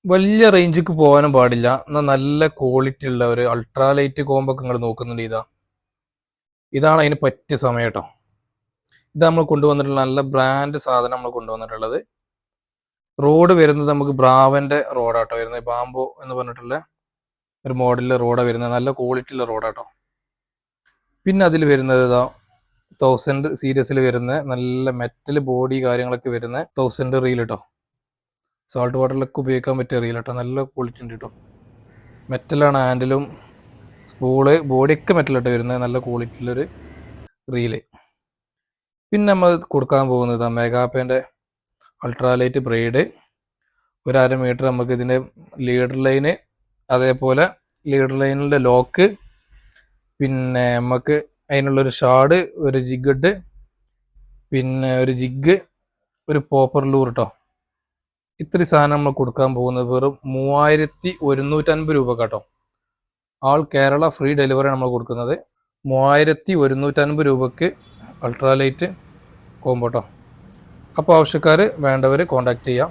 വലിയ റേഞ്ചിക്ക് പോകാനും പാടില്ല. എന്നാൽ നല്ല ക്വാളിറ്റി ഉള്ള ഒരു അൾട്രാ ലൈറ്റ് കോമ്പോ ഒക്കെ നിങ്ങൾ നോക്കുന്നുണ്ട്. ഇതാണ് അതിന് പറ്റിയ സമയം കേട്ടോ. ഇത് നമ്മൾ കൊണ്ടുവന്നിട്ടുള്ള നല്ല ബ്രാൻഡ് സാധനം നമ്മൾ കൊണ്ടുവന്നിട്ടുള്ളത്. റോഡ് വരുന്നത് നമുക്ക് ബ്രാവന്റെ റോഡാട്ടോ വരുന്നത്. ബാംബോ എന്ന് പറഞ്ഞിട്ടുള്ള ഒരു മോഡലിലെ റോഡാണ് വരുന്നത്. നല്ല ക്വാളിറ്റി ഉള്ള റോഡാട്ടോ. പിന്നെ അതിൽ വരുന്നത് 1000 സീരീസിൽ വരുന്ന നല്ല മെറ്റൽ ബോഡി കാര്യങ്ങളൊക്കെ വരുന്ന 1000 റീൽ കേട്ടോ. സാൾട്ട് വാട്ടറിലൊക്കെ ഉപയോഗിക്കാൻ പറ്റിയ റീൽ കേട്ടോ. നല്ല ക്വാളിറ്റി ഉണ്ട് കേട്ടോ. മെറ്റലാണ് ഹാൻഡിലും സ്പൂള് ബോഡിയൊക്കെ മെറ്റലായിട്ട് വരുന്നത്. നല്ല ക്വാളിറ്റിയുള്ളൊരു റീല്. പിന്നെ നമ്മൾ കൊടുക്കാൻ പോകുന്നത് മെഗാപ്പേൻ്റെ അൾട്രാലൈറ്റ് ബ്രൈഡ്. 1.5 മീറ്റർ നമുക്ക് ഇതിൻ്റെ ലീഡർ ലൈന്, അതേപോലെ ലീഡർ ലൈനിൻ്റെ ലോക്ക്, പിന്നെ നമുക്ക് അതിനുള്ളൊരു ഷാഡ്, ഒരു ജിഗ്, പിന്നെ ഒരു ജിഗ്, ഒരു പോപ്പർ ലൂർ കേട്ടോ. ഇത്രയും സാധനം നമ്മൾ കൊടുക്കാൻ പോകുന്നത് വെറും 3150 രൂപ കേട്ടോ. ആൾ കേരള ഫ്രീ ഡെലിവറി നമ്മൾ കൊടുക്കുന്നത്. 3150 രൂപക്ക് അൾട്രാലൈറ്റ് കോമ്പോട്ടോ. അപ്പോൾ ആവശ്യക്കാർ വേണ്ടവർ കോൺടാക്ട് ചെയ്യാം.